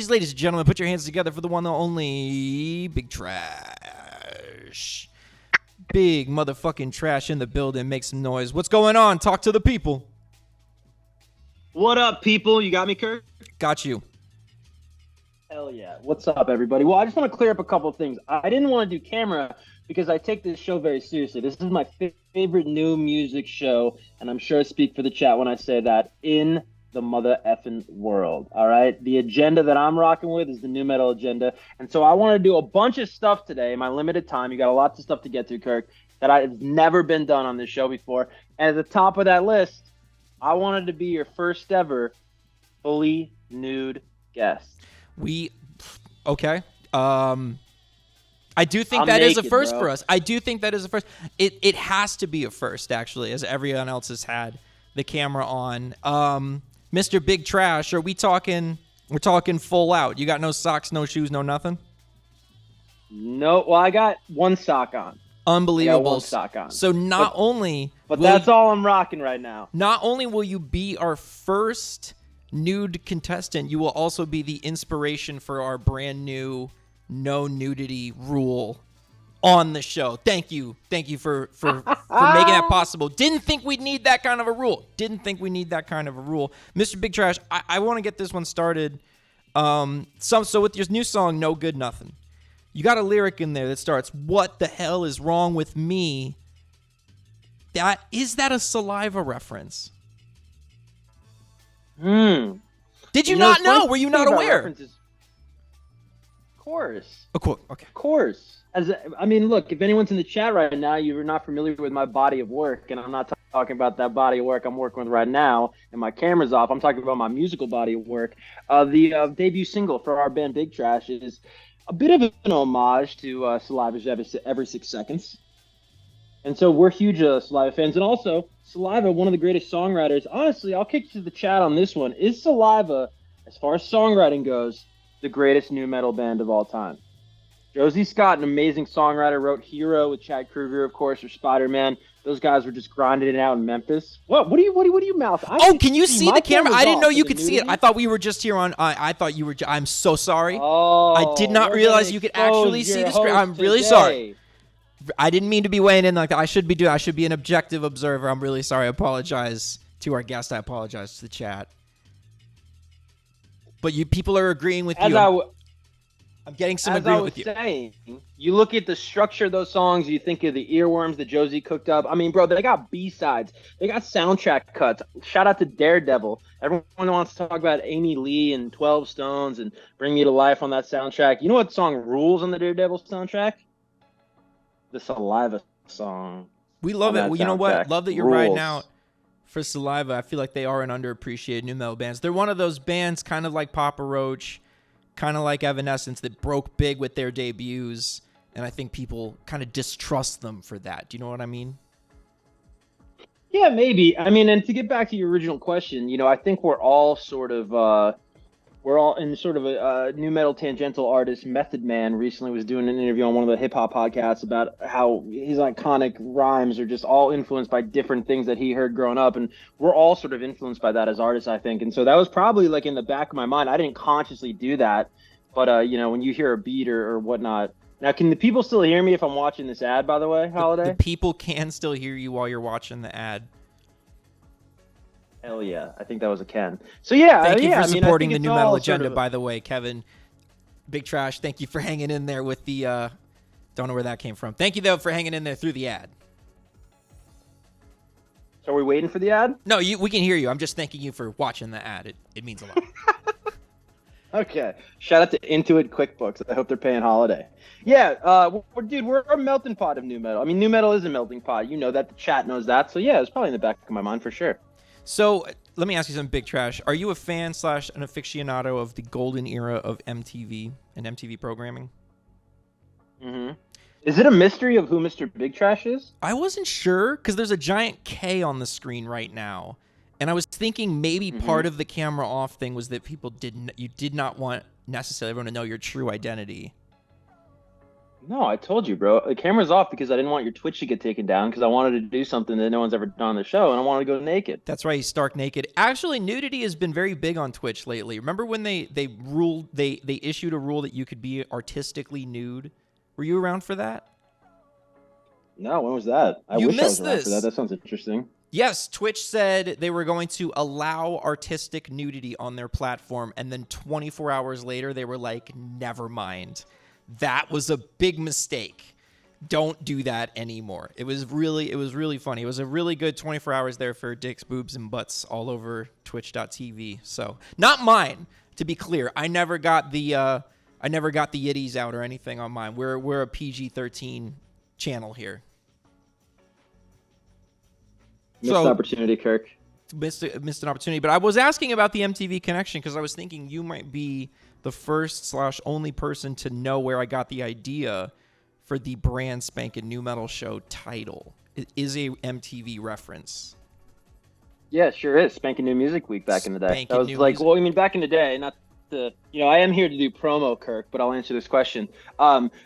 Please, ladies and gentlemen, put your hands together for the one and only Big Trash. Big motherfucking Trash in the building. Make some noise. What's going on? Talk to the people. What up, people? You got me, Kurt? Got you. Hell yeah. What's up, everybody? Well, I just want to clear up a couple of things. I didn't want to do camera because I take this show very seriously. This is my favorite new music show, and I'm sure I speak for the chat when I say that, in the mother effing world, all right? The agenda that I'm rocking with is the new metal agenda, and so I want to do a bunch of stuff today in my limited time. You got lots of stuff to get through, Kirk, that I've never been done on this show before, and at the top of that list, I wanted to be your first ever fully nude guest. Okay. I do think I'm that naked, is a first bro. for us. I do think that is a first. It has to be a first, actually, as everyone else has had the camera on. Mr. Big Trash, are we talking? We're talking full out. You got no socks, no shoes, no nothing? No, well, I got one sock on. Unbelievable. I got one sock on. So But that's all I'm rocking right now. Not only will you be our first nude contestant, you will also be the inspiration for our brand new no nudity rule on the show. Thank you for making that possible. Didn't think we'd need that kind of a rule. Mr. Big Trash, I want to get this one started. So with your new song, No Good Nothing, you got a lyric in there that starts, "What the hell is wrong with me?" Is that a Saliva reference? Did you not know? Were you not aware? Of course. Okay. Of course. Look, if anyone's in the chat right now, you're not familiar with my body of work, and I'm not talking about that body of work I'm working with right now, and my camera's off. I'm talking about my musical body of work. The debut single for our band Big Trash is a bit of an homage to Saliva's Every 6 Seconds. And so we're huge Saliva fans. And also, Saliva, one of the greatest songwriters. Honestly, I'll kick to the chat on this one. Is Saliva, as far as songwriting goes, the greatest nu metal band of all time? Josie Scott, an amazing songwriter, wrote Hero with Chad Kruger, of course, or Spider-Man. Those guys were just grinding it out in Memphis. What do you mouth? Can you see the camera? I didn't know you could see it. I thought we were just here on. I thought you were. I'm so sorry. I did not realize you could actually see the screen. I'm really sorry. I didn't mean to be weighing in like that. I should be an objective observer. I'm really sorry. I apologize to our guest. I apologize to the chat. But people are agreeing with you. I'm getting some agreement with you. As I was saying, you look at the structure of those songs, you think of the earworms that Josie cooked up. I mean, bro, they got B-sides. They got soundtrack cuts. Shout out to Daredevil. Everyone wants to talk about Amy Lee and 12 Stones and Bring Me to Life on that soundtrack. You know what song rules on the Daredevil soundtrack? The Saliva song. We love it. Well, you know what? Love that you're riding out for Saliva. I feel like they are an underappreciated nu metal bands. They're one of those bands, kind of like Papa Roach, kind of like Evanescence, that broke big with their debuts, and I think people kind of distrust them for that. Do you know what I mean? Yeah, maybe. I mean, and to get back to your original question, I think we're all in sort of a nu metal tangential artist. Method Man recently was doing an interview on one of the hip hop podcasts about how his iconic rhymes are just all influenced by different things that he heard growing up. And we're all sort of influenced by that as artists, I think. And so that was probably like in the back of my mind. I didn't consciously do that. But, when you hear a beat or whatnot. Now, can the people still hear me if I'm watching this ad, by the way, Holiday? The people can still hear you while you're watching the ad. Hell yeah. I think that was a Ken. So, yeah. Thank you for supporting supporting the nu metal agenda, by the way, Kevin. Big Trash, thank you for hanging in there with the... don't know where that came from. Thank you, though, for hanging in there through the ad. So are we waiting for the ad? No, we can hear you. I'm just thanking you for watching the ad. It means a lot. Okay. Shout out to Intuit QuickBooks. I hope they're paying Holiday. Yeah, we're a melting pot of nu metal. I mean, nu metal is a melting pot. You know that. The chat knows that. So, yeah, it's probably in the back of my mind for sure. So let me ask you something, Big Trash. Are you a fan / an aficionado of the golden era of MTV and MTV programming? Mm-hmm. Is it a mystery of who Mr. Big Trash is? I wasn't sure because there's a giant K on the screen right now. And I was thinking maybe part of the camera off thing was that you did not want necessarily everyone to know your true identity. No, I told you, bro. The camera's off because I didn't want your Twitch to get taken down because I wanted to do something that no one's ever done on the show, and I wanted to go naked. That's right, he's stark naked. Actually, nudity has been very big on Twitch lately. Remember when they issued a rule that you could be artistically nude? Were you around for that? No, when was that? I wish I was around for that. That sounds interesting. Yes, Twitch said they were going to allow artistic nudity on their platform, and then 24 hours later, they were like, never mind. That was a big mistake. Don't do that anymore. It was really funny. It was a really good 24 hours there for dicks, boobs, and butts all over twitch.tv. So, not mine, to be clear. I never got the yitties out or anything on mine. We're a PG-13 channel here. Missed opportunity, Kirk. Missed an opportunity. But I was asking about the MTV connection because I was thinking you might be the first/only person to know where I got the idea for the brand Spankin' New Metal show title. It is a MTV reference. Yeah, it sure is. Spankin' New Music Week back in the day. Spankin' That was New like, Music. well, I mean, back in the day, not the, I am here to do promo, Kirk, but I'll answer this question.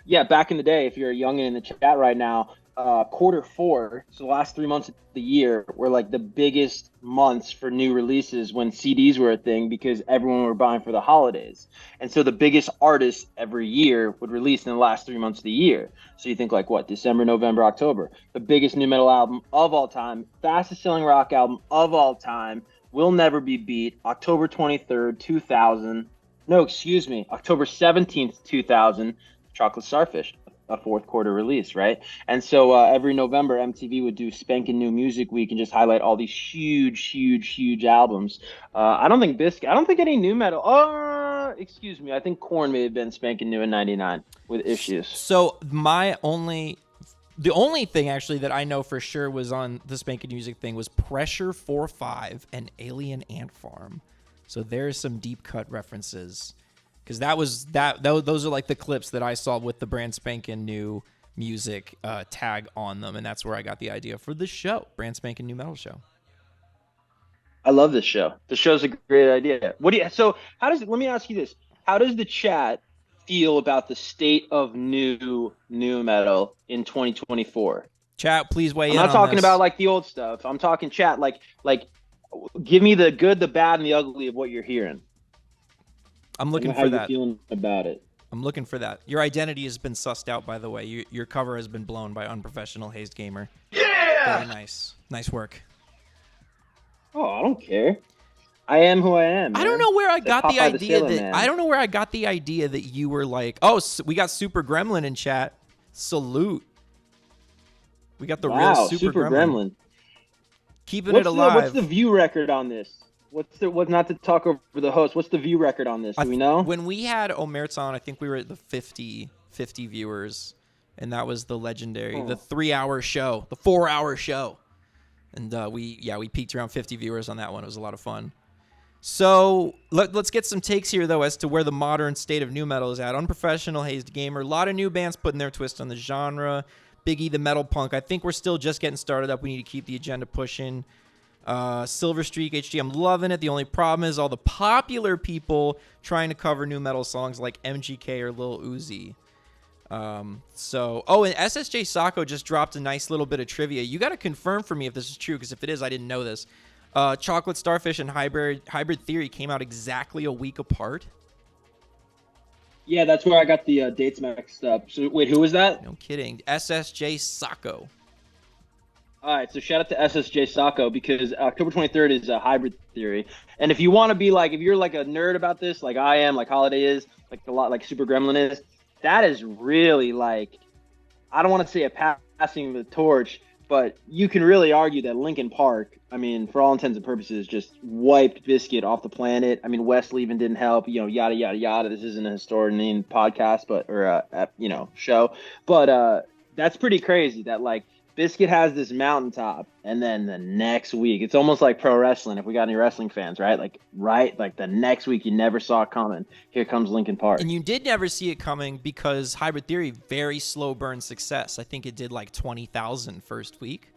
Yeah, back in the day, if you're a youngin' in the chat right now, Q4, so the last 3 months of the year were like the biggest months for new releases when CDs were a thing because everyone were buying for the holidays. And so the biggest artists every year would release in the last 3 months of the year. So you think like what, December, November, October, the biggest new metal album of all time, fastest selling rock album of all time, will never be beat, October 23rd, 2000. No, excuse me, October 17th, 2000, Chocolate Starfish. A fourth quarter release, right? And so every November, MTV would do Spankin' New Music Week and just highlight all these huge albums. I don't think any new metal. Excuse me. I think Korn may have been Spankin' New in '99 with Issues. So the only thing actually that I know for sure was on the Spankin' Music thing was Pressure 4-5 and Alien Ant Farm. So there's some deep cut references. Because those are like the clips that I saw with the brand Spankin' New Music tag on them, and that's where I got the idea for the show, brand Spankin' New Metal show. I love this show. The show's a great idea. Let me ask you this: how does the chat feel about the state of new metal in 2024? Chat, please weigh in. I'm not talking about like the old stuff. I'm talking chat, like give me the good, the bad, and the ugly of what you're hearing. I'm looking for that. How you feeling about it? I'm looking for that. Your identity has been sussed out, by the way. Your cover has been blown by Unprofessional Hazed Gamer. Yeah! Very nice. Nice work. Oh, I don't care. I am who I am. Man. I don't know where I got the idea that you were like, oh, we got Super Gremlin in chat. Salute. We got the real Super Gremlin. Keeping it alive. What's the view record on this? What's not to talk over the host? What's the view record on this? Do we know? When we had Omertz on, I think we were at the 50 viewers, and that was the legendary, the 3-hour show, the 4-hour show, and we peaked around 50 viewers on that one. It was a lot of fun. So let's get some takes here though as to where the modern state of new metal is at. Unprofessional Hazed Gamer, a lot of new bands putting their twist on the genre. Biggie the Metal Punk. I think we're still just getting started up. We need to keep the agenda pushing. Silver Streak HD, I'm loving it. The only problem is all the popular people trying to cover new metal songs like MGK or Lil Uzi. And SSJ Sacco just dropped a nice little bit of trivia. You got to confirm for me if this is true, because if it is, I didn't know this. Chocolate Starfish and Hybrid Theory came out exactly a week apart. Yeah, that's where I got the dates mixed up. So wait, who was that? No kidding. SSJ Sacco. All right, so shout out to SSJ Sacco because October 23rd is a Hybrid Theory. And if you want to be like, if you're like a nerd about this, like I am, like Holiday is, like a lot, like Super Gremlin is, that is really like, I don't want to say a passing of the torch, but you can really argue that Linkin Park, I mean, for all intents and purposes, just wiped Biscuit off the planet. I mean, Wesley even didn't help, yada, yada, yada. This isn't a historian podcast, show. But that's pretty crazy that like, Biscuit has this mountaintop, and then the next week, it's almost like pro wrestling. If we got any wrestling fans, right? Like the next week, you never saw it coming. Here comes Linkin Park, and you did never see it coming because Hybrid Theory, very slow burn success. I think it did like 20,000 first week.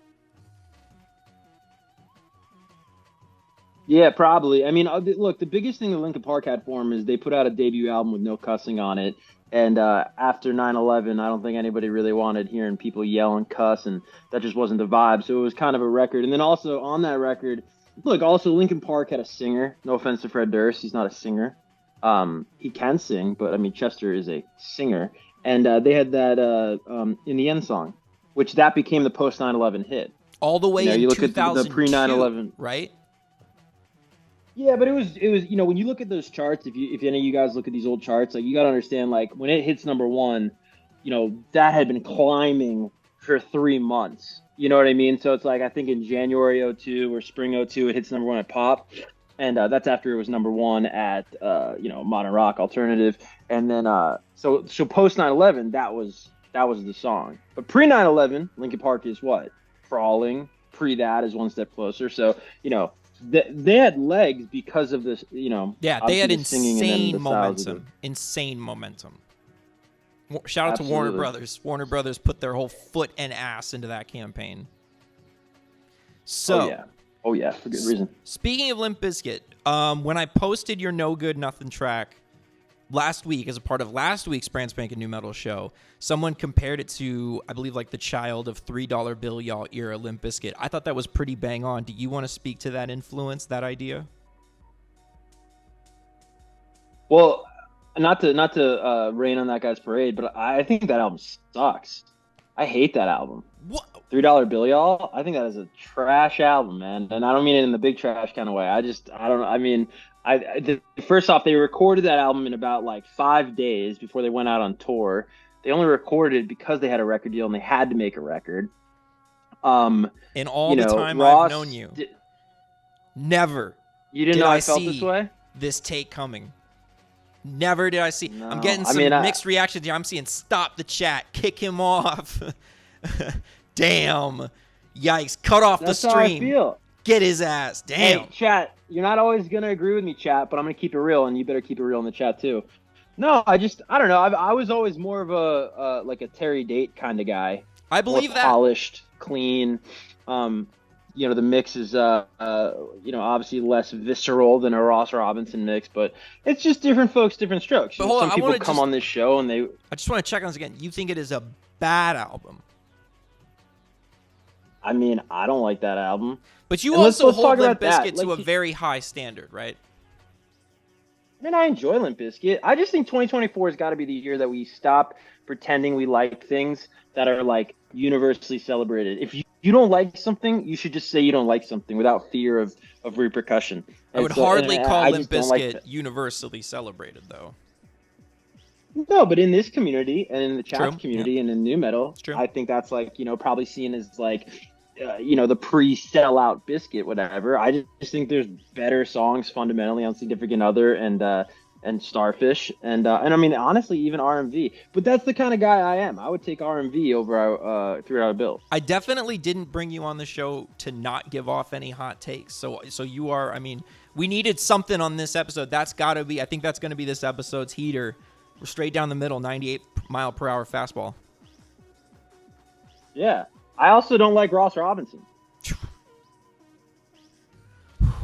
Yeah, probably. I mean, look, the biggest thing that Linkin Park had for him is they put out a debut album with no cussing on it. And after 9/11, I don't think anybody really wanted hearing people yell and cuss, and that just wasn't the vibe. So it was kind of a record. And then also on that record, look, also Linkin Park had a singer. No offense to Fred Durst, he's not a singer. He can sing, but I mean, Chester is a singer. And they had that In the End song, which that became the post 9/11 hit. All the way in you look 2002, at the pre 9/11, right? Yeah, but it was when you look at those charts, if any of you guys look at these old charts, like you gotta understand, like when it hits number one, that had been climbing for 3 months. You know what I mean? So it's like I think in January '02 or spring '02 it hits number one at Pop, and that's after it was number one at Modern Rock Alternative, and then so post 9/11 that was the song, but pre 9/11 Linkin Park is what? Crawling. Pre that is One Step Closer. So they had legs because of this, Yeah, they had insane momentum. Insane momentum. Shout out to Warner Brothers. Warner Brothers put their whole foot and ass into that campaign. So, oh yeah, for good reason. Speaking of Limp Bizkit, when I posted your No Good Nothing track last week as a part of last week's Brand Spankin New Metal show, someone compared it to, I believe, like the child of $3 Bill Y'all era Limp Bizkit. I thought that was pretty bang on. Do you want to speak to that influence, that idea? Well, not to rain on that guy's parade, but I think that album sucks. I hate that album. What? $3 Bill Y'all? I think that is a trash album, man. And I don't mean it in the big trash kind of way. I don't know. I mean, first off, they recorded that album in about like 5 days before they went out on tour. They only recorded it because they had a record deal and they had to make a record. In all the time I've known you, never. You didn't know I felt this way? This take coming. Never did I see. No, I'm getting some mixed reactions here. I'm seeing stop the chat, kick him off. Damn. Yikes. Cut off the stream. That's how I feel. Get his ass. Damn. Hey, chat, you're not always going to agree with me, chat, but I'm going to keep it real, and you better keep it real in the chat, too. No, I don't know. I was always more of a like a Terry Date kind of guy. I believe more polished, clean. The mix is obviously less visceral than a Ross Robinson mix, but it's just different folks, different strokes. But hold on, some people come on this show and they. I just want to check on this again. You think it is a bad album? I mean, I don't like that album. But you also hold Limp Bizkit to a very high standard, right? I mean, I enjoy Limp Bizkit. I just think 2024 has got to be the year that we stop pretending we like things that are like universally celebrated. If you don't like something, you should just say you don't like something without fear of repercussion. I would hardly call Limp Bizkit universally celebrated, though. No, but in this community and in the chat community and in new metal, I think that's like, probably seen as like, the pre-sellout Bizkit, whatever. I just think there's better songs fundamentally on Significant Other and Starfish and I mean honestly even RMV. But that's the kind of guy I am. I would take RMV over $3 Bills. I definitely didn't bring you on the show to not give off any hot takes. So you are. I mean, we needed something on this episode. That's got to be. I think that's going to be this episode's heater. We're straight down the middle, 98-mile-per-hour fastball. Yeah. I also don't like Ross Robinson.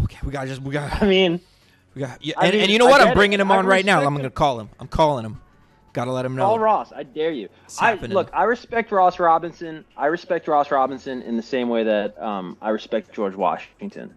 Okay, we got. I mean, and you know what? I'm bringing him on right now. I'm going to call him. I'm calling him. Got to let him know. Call Ross. I dare you. I respect Ross Robinson. I respect Ross Robinson in the same way that I respect George Washington.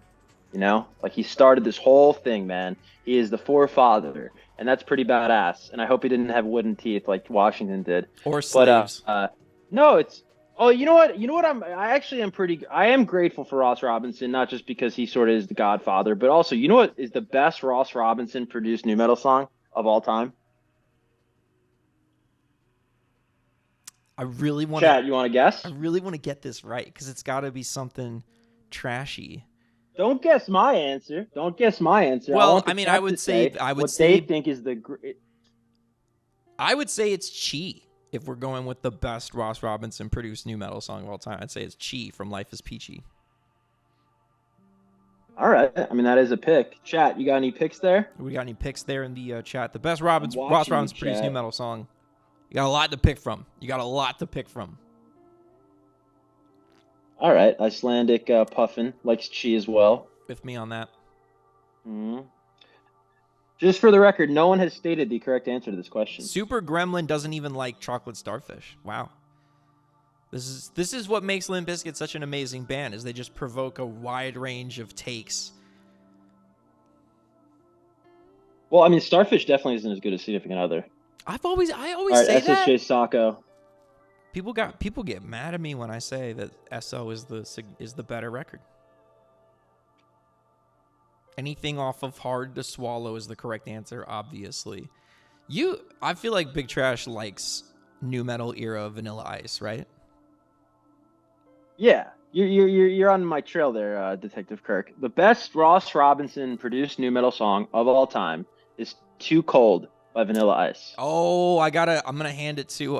Like he started this whole thing, man. He is the forefather, and that's pretty badass. And I hope he didn't have wooden teeth like Washington did. Or slaves. But no, it's. Oh, you know what? I am grateful for Ross Robinson, not just because he sort of is the godfather, but also, you know what is the best Ross Robinson produced new metal song of all time? I really want Chad, you want to guess? I really want to get this right because it's got to be something trashy. Don't guess my answer. Well, I mean, I would say they think is the. I would say it's Chi. If we're going with the best Ross Robinson produced new metal song of all time, I'd say it's Chi from Life is Peachy. All right. I mean, that is a pick. Chat, you got any picks there? We got any picks there in the chat? The best Ross Robinson produced new metal song. You got a lot to pick from. All right. Icelandic Puffin likes Chi as well. With me on that. Mhm. Just for the record, no one has stated the correct answer to this question. Super Gremlin doesn't even like chocolate starfish. Wow. This is what makes Limp Bizkit such an amazing band, is they just provoke a wide range of takes. Well, I mean, Starfish definitely isn't as good as Significant Other. I always All right, say that. SSJ Sacco. People get mad at me when I say that SO is the better record. Anything off of Hard to Swallow is the correct answer, obviously. I feel like Big Trash likes new metal era Vanilla Ice, right? Yeah, you're on my trail there, Detective Kirk. The best Ross Robinson produced new metal song of all time is "Too Cold" by Vanilla Ice. Oh, I'm gonna hand it to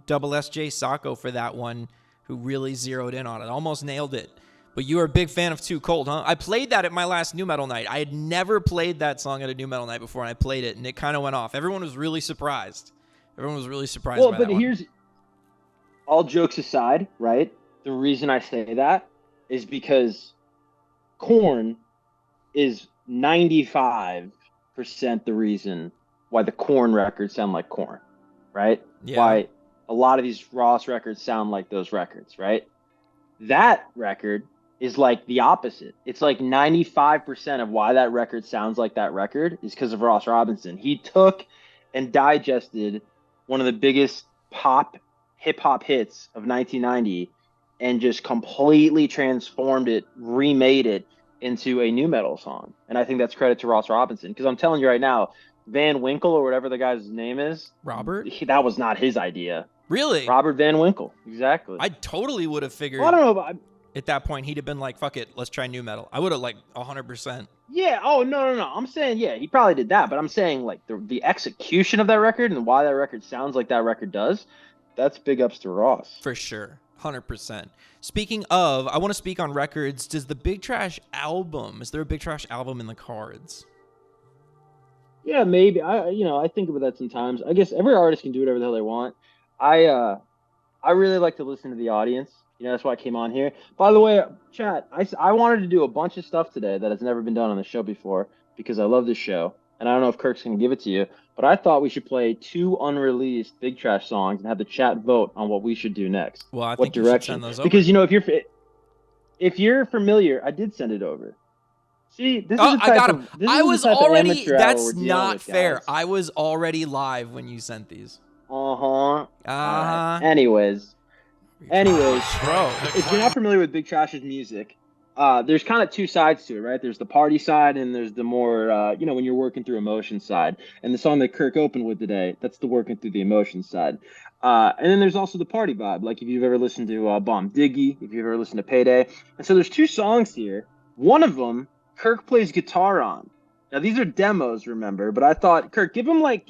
Double SJ Sacco for that one, who really zeroed in on it. Almost nailed it. But you were a big fan of Too Cold, huh? I played that at my last new metal night. I had never played that song at a new metal night before, and I played it, and it kind of went off. Everyone was really surprised. Well, but here's, all jokes aside, right? The reason I say that is because Korn is 95% the reason why the Korn records sound like Korn, right? Yeah. Why a lot of these Ross records sound like those records, right? That record is like the opposite. It's like 95% of why that record sounds like that record is because of Ross Robinson. He took and digested one of the biggest hip hop hits of 1990 and just completely transformed it, remade it into a new metal song. And I think that's credit to Ross Robinson, because I'm telling you right now, Van Winkle, or whatever the guy's name is, Robert, that was not his idea. Really? Robert Van Winkle, exactly. I totally would have figured. Well, I don't know about, at that point he'd have been like, "Fuck it, let's try new metal." I would have like 100%. Yeah. Oh no. I'm saying, yeah, he probably did that, but I'm saying like the execution of that record and why that record sounds like that record does. That's big ups to Ross. For sure. 100%. Speaking of, I want to speak on records. Is there a Big Trash album in the cards? Yeah, maybe. I think about that sometimes. I guess every artist can do whatever the hell they want. I really like to listen to the audience. That's why I came on here. By the way, chat, I wanted to do a bunch of stuff today that has never been done on the show before, because I love this show. And I don't know if Kirk's going to give it to you, but I thought we should play 2 unreleased Big Trash songs and have the chat vote on what we should do next. Well, I what think direction. You should send those over. Because, if you're familiar, I did send it over. See, this is the type I got of, him. this I is was the type already. of amateur hour That's we're dealing not with, fair. guys. I was already live when you sent these. Right. Anyways, bro, if you're not familiar with Big Trash's music, there's kind of 2 sides to it, right? There's the party side, and there's the more, when you're working through emotion side. And the song that Kirk opened with today, that's the working through the emotion side. And then there's also the party vibe, like if you've ever listened to Bomb Diggy, if you've ever listened to Payday. And so there's 2 songs here. One of them, Kirk plays guitar on. Now these are demos, remember? But I thought, Kirk, give him like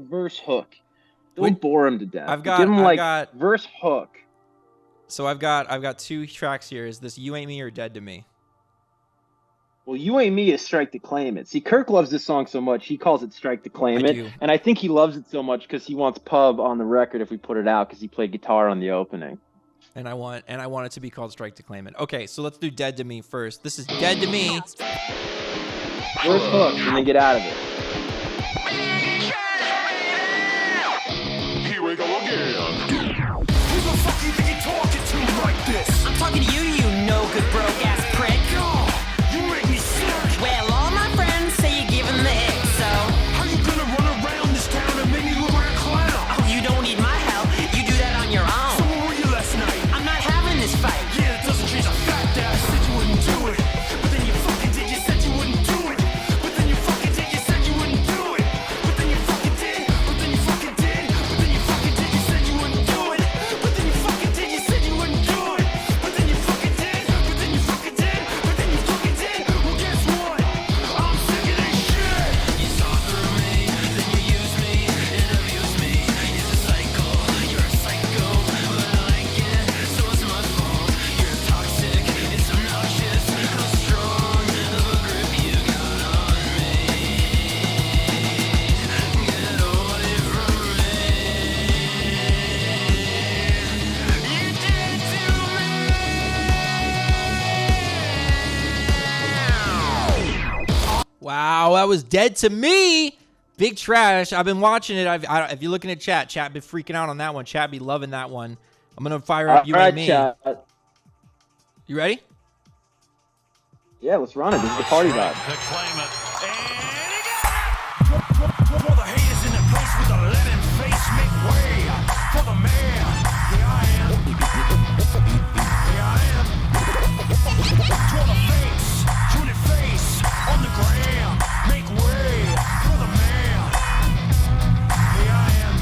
verse hook. Don't bore him to death. Give him verse hook. So I've got 2 tracks here. Is this You Ain't Me or Dead to Me? Well, You Ain't Me is Strike to Claim It. See, Kirk loves this song so much, he calls it Strike to Claim It. And I think he loves it so much because he wants Pub on the record if we put it out, because he played guitar on the opening. And I want it to be called Strike to Claim It. Okay, so let's do Dead to Me first. This is Dead to Me. First hook, and then get out of it. Here we go again. Who the fuck you think you're talking to like this? I'm talking to you, you no good broke ass prick. God, you make me sick. Well, all my friends say you're giving the ick, so How you gonna run around this town and make me look like a clown? oh, you don't need my help. You do that on your So own. where were you last night? I'm not having this fight. Yeah, it doesn't change the fact that I said you wouldn't do it. But then you fucking did, you said you wouldn't do it. But then you fucking did, you said you wouldn't do it. But then you fucking did, but then you fucking did. But then you fucking did, you said you wouldn't do it. But then you fucking did, you said you wouldn't do it. But then you fucking did, but then you fucking did. Wow, that was Dead to Me. Big Trash. I've been watching it. If you're looking at chat been freaking out on that one. Chat be loving that one. I'm going to fire up You and Me. Chat. You ready? Yeah, let's run it. This is the party vibe. For the haters in the place with a leaden face, make way for the man. Here I am. Here I am. To the face, to the face, on the ground, make way for the man. Here I am.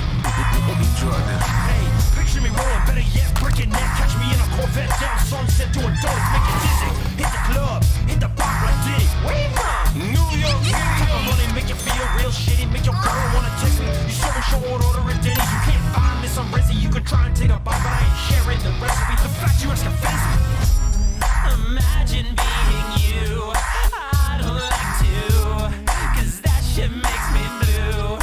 Hey, picture me rolling, better yet, breaking neck. Catch me in a Corvette down Sunset, doing donuts, make it dizzy. Hit the club, hit the bar like Diddy. Where you from? New York City. Type of money make you feel real shitty, make your girl wanna text me. You serving short order at Denny's. You can't find this on Resi. You could try and take a bite, but I ain't sharing the recipe. The fact you ask offends me. Imagine being you. I don't like to, 'cause that shit makes me blue.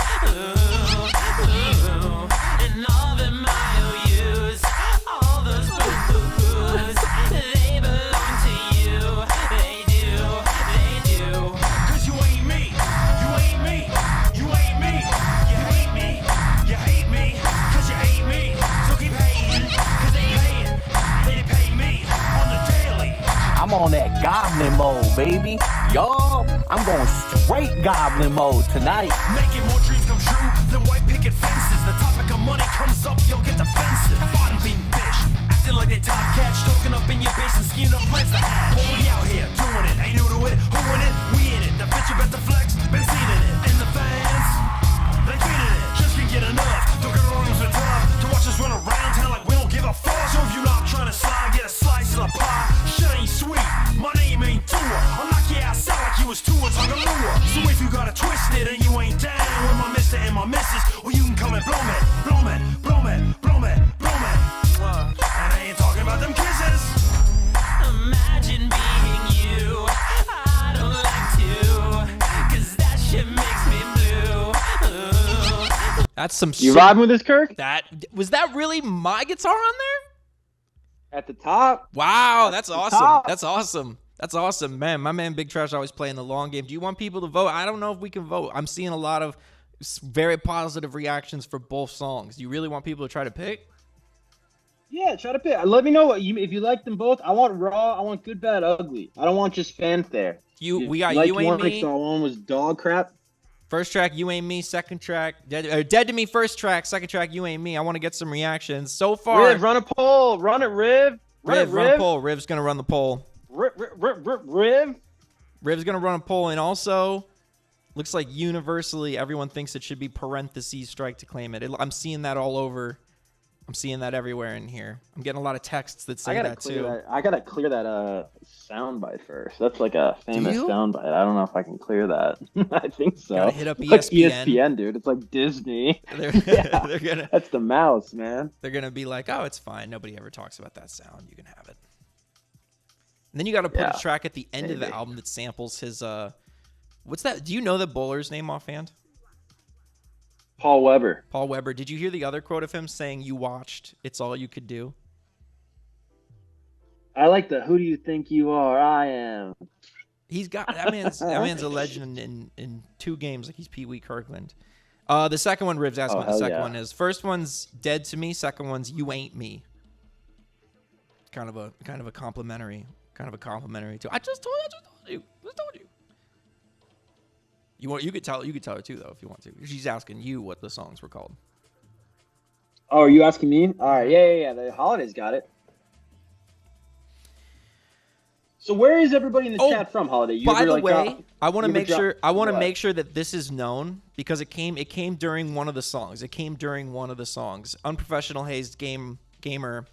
Ooh. And all the IOUs, all those boo-boo-boos, they belong to you. They do. 'Cause you ain't me. You ain't me. You ain't me. You hate me. You hate me. 'Cause you hate me. So keep hating. 'Cause they paying. They pay me on the daily. I'm on that goblin mode, baby. Y'all, I'm going straight goblin mode tonight. Making more dreams come true than white picket fences. The topic of money comes up, you'll get defensive. Bottom being bitch, acting like they top catch, talking up in your base and scheming up plans to hatch. Well, we out here doing it, ain't new to it. Who in it? We in it. The bitch you bet the flex, been seen in it. And the fans, they feeding it. Just can't get enough. Don't get wrong, it's tough to watch us run around town like we don't give a fuck. So if you not trying to slide, get a slice of the pie. Shit ain't sweet, my name ain't Tua. I'll knock your ass out like you was Tua Tagalua. So if you got it twisted and you ain't down with my mister and my missus, well you can come and blow me, blow me, blow me, blow me, blow me. And I ain't talking about them kisses. Imagine being you. I don't like to, 'cause that shit makes me blue. That's some You shit. vibing with this, Kirk? Was that really my guitar on there? At the top. Wow, that's awesome. top. That's awesome. That's awesome, man. My man Big Trash always playing the long game. Do you want people to vote? I don't know if we can vote. I'm seeing a lot of very positive reactions for both songs. Do you really want people to try to pick? Yeah, try to pick. Let me know if you like them both. I want raw. I want good, bad, ugly. I don't want just fanfare. We got like You Ain't one, Me. So one was dog crap. First track, You Ain't Me. Second track, Dead to Me. First track. Second track, You Ain't Me. I want to get some reactions. So far, Riv, run a poll. Run it, Riv. Run a poll. Riv's gonna run the poll. Riv. Riv's gonna run a poll, and also looks like universally everyone thinks it should be parentheses strike to claim it. I'm seeing that all over. I'm seeing that everywhere in here. I'm getting a lot of texts that say that too. I gotta clear that soundbite first. That's like a famous soundbite. I don't know if I can clear that. I think so. Gotta hit up It's like ESPN. ESPN, dude. It's like Disney. They're gonna. That's the mouse, man. They're gonna be like, oh, it's fine. Nobody ever talks about that sound. You can have it. And then you got to put a track at the end of the album that samples his. What's that? Do you know the bowler's name offhand? Paul Weber. Paul Weber. Did you hear the other quote of him saying, "You watched. It's all you could do"? I like the "Who do you think you are? I am." He's got that man's a legend in two games. Like he's Pee Wee Kirkland. The second one, Riv's asking what the second one is. First one's Dead to Me. Second one's You Ain't Me. Kind of a complimentary. Too. I just told you. You could tell her too though if you want to. She's asking you what the songs were called. Oh, are you asking me? All right, yeah. The Holidays got it. So where is everybody in the chat from, Holiday? By the way, I want to make sure. I want to make sure that this is known because it came during one of the songs. Unprofessional Hazed Gamer.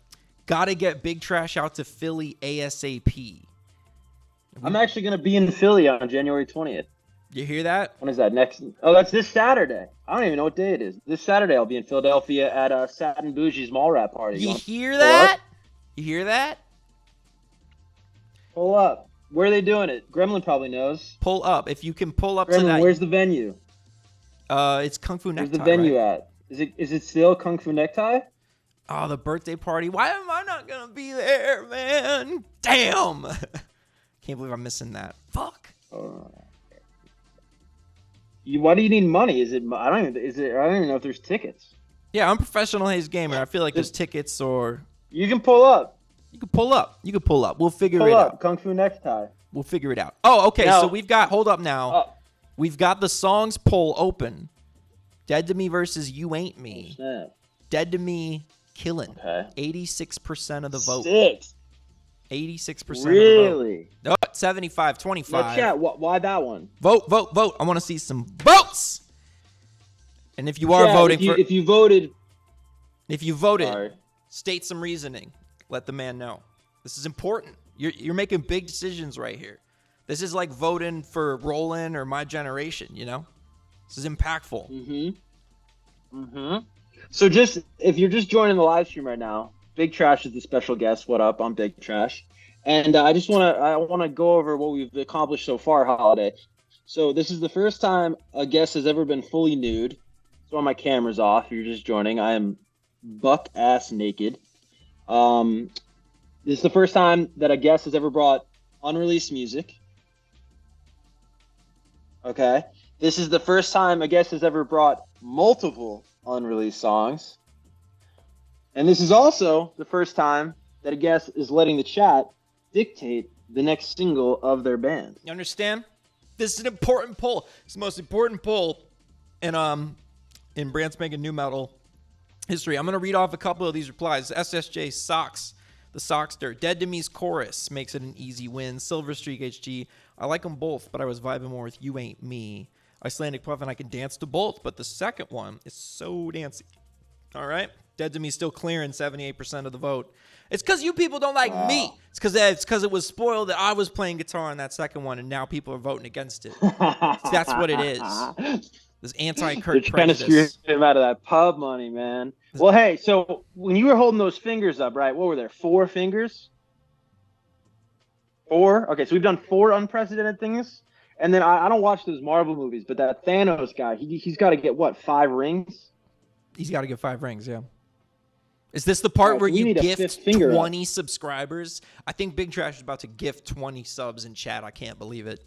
Gotta get Big Trash out to Philly ASAP. I'm actually gonna be in Philly on January 20th. You hear that? When is that next? Oh, that's this Saturday. I don't even know what day it is. This Saturday I'll be in Philadelphia at Satin Bougie's Mall Rap Party. You hear that? You hear that? Pull up. Where are they doing it? Gremlin probably knows. Pull up. If you can pull up Gremlin, to that. Where's the venue? It's Kung Fu Necktie. Where's the venue right? at? Is it still Kung Fu Necktie? Oh, the birthday party. Why am I not going to be there, man? Damn. Can't believe I'm missing that. Fuck. Why do you need money? Is it? I don't even. Is it? I don't even know if there's tickets. Yeah, I'm Professional Haze Gamer. I feel like there's tickets or You can pull up. you can pull up. You can pull up. We'll figure Pull it up. out. Kung Fu necktie. We'll figure it out. Oh, okay. Now- So we've got. Hold up now. Oh, We've got the songs poll open. Dead to Me versus You Ain't Me. snap. Dead to Me killing. Okay. 86% of the vote. 6. 86% of the vote. Really? No, 75, Now, 25. chat. Why that one? Vote, vote, vote. I want to see some votes. And if you are Chat, voting for, if you voted, if you voted, sorry. state some reasoning. Let the man know. This is important. You're making big decisions right here. This is like voting for Roland or My Generation, you know? This is impactful. So just if you're just joining the live stream right now, Big Trash is the special guest. What up? I'm Big Trash, and I want to go over what we've accomplished so far, Holiday. So this is the first time a guest has ever been fully nude. So my camera's off. If you're just joining, I am buck ass naked. This is the first time that a guest has ever brought unreleased music. Okay. This is the first time a guest has ever brought multiple unreleased songs. And this is also the first time that a guest is letting the chat dictate the next single of their band. You understand? This is an important poll. It's the most important poll in brand spanking new metal history. I'm gonna read off a couple of these replies. SSJ Socks, the Sockster. Dead to Me's chorus makes it an easy win. Silver Streak HG. I like them both, but I was vibing more with You Ain't Me. Icelandic Puff, and I can dance to both, but the second one is so dancey. All right? Dead to Me still clearing 78% of the vote. It's because you people don't like me. It's because it was spoiled that I was playing guitar on that second one, and now people are voting against it. That's what it is. This anti-Kurt They're trying to screw him out of that pub money, man. Well, hey, so when you were holding those fingers up, right, what were there, 4 fingers? 4? Okay, so we've done 4 unprecedented things. And then I don't watch those Marvel movies, but that Thanos guy, he's got to get, what, 5 rings? He's got to get 5 rings, yeah. Is this the part Right, where so we you need a gift fifth finger 20 subscribers? I think Big Trash is about to gift 20 subs in chat. I can't believe it.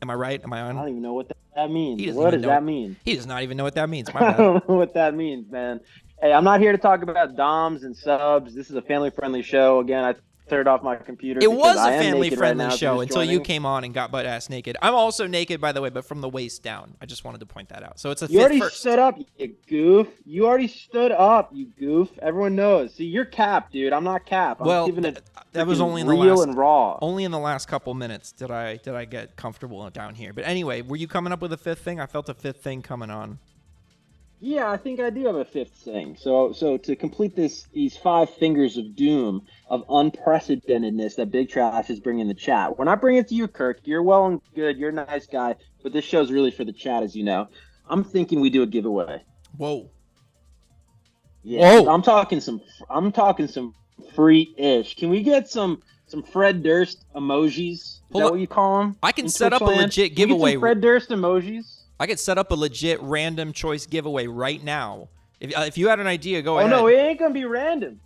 Am I right? Am I I on? don't even know what that means. He doesn't What even does know that mean? He does not even know what that means. My I bad. don't know what that means, man. Hey, I'm not here to talk about DOMs and subs. This is a family-friendly show. Again, I turned off my computer. It was because a I am naked family-friendly right now, if show you're just until you joining. came on and got butt ass naked. I'm also naked, by the way, but from the waist down. I just wanted to point that out. So it's a You already first. stood up, you goof. You already stood up, you goof. Everyone knows. See, you're Cap, dude. I'm not Cap. I'm Well, keeping it that was only in the real last and raw. only in the last couple minutes did I get comfortable down here. But anyway, were you coming up with a 5th thing? I felt a 5th thing coming on. Yeah, I think I do have a 5th thing. So to complete these 5 fingers of doom, of unprecedentedness that Big Trash is bringing the chat. We're not bringing it to you, Kirk. You're well and good. You're a nice guy. But this show's really for the chat, as you know. I'm thinking we do a giveaway. Whoa. Yeah, Whoa. I'm talking some free-ish. Can we get some Fred Durst emojis? Is Hold that on. what you call them? I can set up a legit Can we get giveaway. some Fred Durst emojis. I could set up a legit random choice giveaway right now. If you had an idea, go Oh ahead. no, it ain't gonna be random.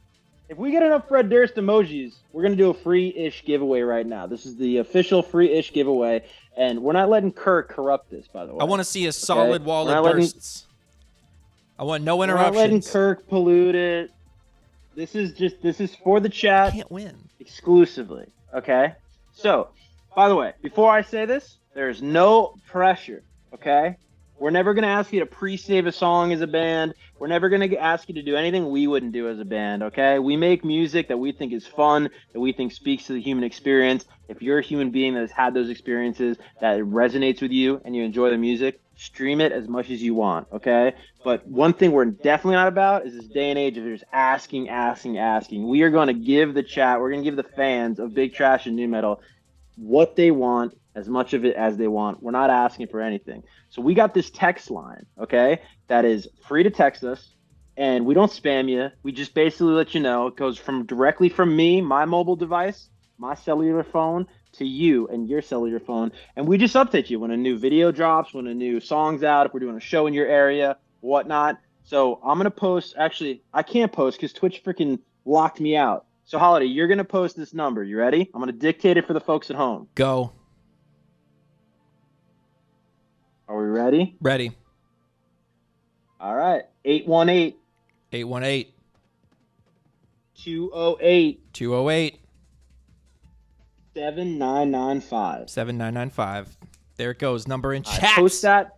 If we get enough Fred Durst emojis, we're gonna do a free-ish giveaway right now. This is the official free-ish giveaway, and we're not letting Kirk corrupt this. By the way, I want to see a solid wall We're of not letting- Dursts. I want no we're not letting interruptions. Kirk pollute it. This is for the chat. Can't win. Exclusively. Okay? So, by the way, before I say this, there's no pressure. Okay? We're never going to ask you to pre-save a song as a band. We're never going to ask you to do anything we wouldn't do as a band. Okay? We make music that we think is fun, that we think speaks to the human experience. If you're a human being that has had those experiences, that it resonates with you, and you enjoy the music, stream it as much as you want. Okay? But one thing we're definitely not about is this day and age of just asking. We are going to give the chat, we're going to give the fans of Big Trash and New Metal what they want, as much of it as they want. We're not asking for anything. So we got this text line, okay, that is free to text us, and we don't spam you. We just basically let you know. It goes directly from me, my mobile device, my cellular phone, to you and your cellular phone, and we just update you when a new video drops, when a new song's out, if we're doing a show in your area, whatnot. So I'm gonna post. Actually, I can't post because Twitch freaking locked me out. So Holiday, you're gonna post this number. You ready? I'm gonna dictate it for the folks at home. Go. Are we ready? Ready. All right. 818. 818. 208. 208. 7995. 7995. There it goes. Number in chat. Post that.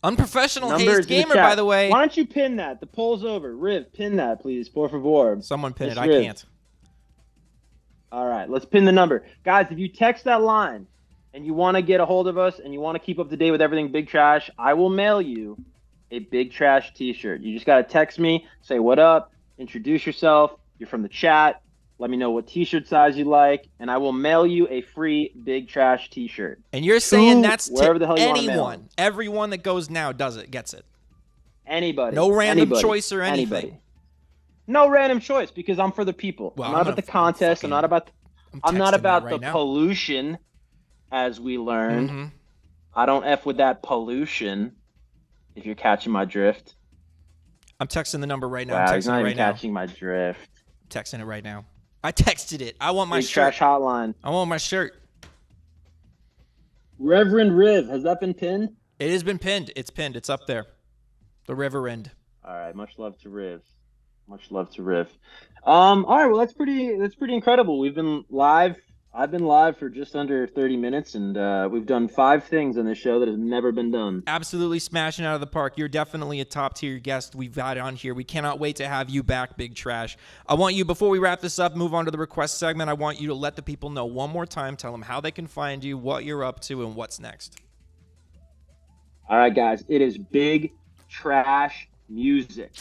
Unprofessional Number Hazed is in the Gamer, chat. by the way. Why don't you pin that? The poll's over. Riv, pin that, please. Por favor. Someone pin Miss it. I Riv. can't. All right, let's pin the number. Guys, if you text that line and you want to get a hold of us and you want to keep up to date with everything Big Trash, I will mail you a Big Trash t-shirt. You just got to text me, say what up, introduce yourself, you're from the chat, let me know what t-shirt size you like, and I will mail you a free Big Trash t-shirt. And you're saying that's wherever to the hell you wanna mail anyone. them. Everyone that goes now does it, gets it. Anybody. No random anybody, choice or anything. Anybody. No random choice because I'm for the people. Well, I'm not about the contest. I'm not about right the now. pollution, as we learned. Mm-hmm. I don't F with that pollution, if you're catching my drift. I'm texting the number right now. Wow, I'm he's texting not it even right now. catching my drift. Texting it right now. I texted it. I want my Big shirt. Trash Hotline. I want my shirt. Reverend Riv, has that been pinned? It has been pinned. It's pinned. It's up there. The Reverend. All right, much love to Riv. Much love to Riv. All right, well that's pretty incredible. We've been live. I've been live for just under 30 minutes, and we've done 5 things on this show that have never been done. Absolutely smashing out of the park. You're definitely a top-tier guest we've got on here. We cannot wait to have you back, Big Trash. I want you, before we wrap this up, move on to the request segment, I want you to let the people know one more time, tell them how they can find you, what you're up to, and what's next. All right, guys, it is Big Trash Music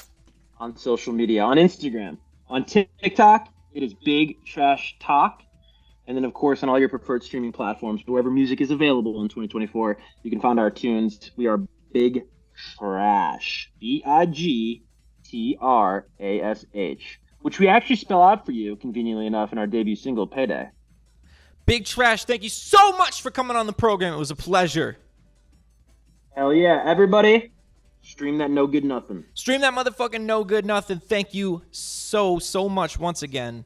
on social media, on Instagram, on TikTok, it is Big Trash Talk. And then, of course, on all your preferred streaming platforms, wherever music is available in 2024, you can find our tunes. We are Big Trash, BIGTRASH, which we actually spell out for you, conveniently enough, in our debut single, Payday. Big Trash, thank you so much for coming on the program. It was a pleasure. Hell yeah. Everybody, stream that No Good Nothing. Stream that motherfucking No Good Nothing. Thank you so much once again.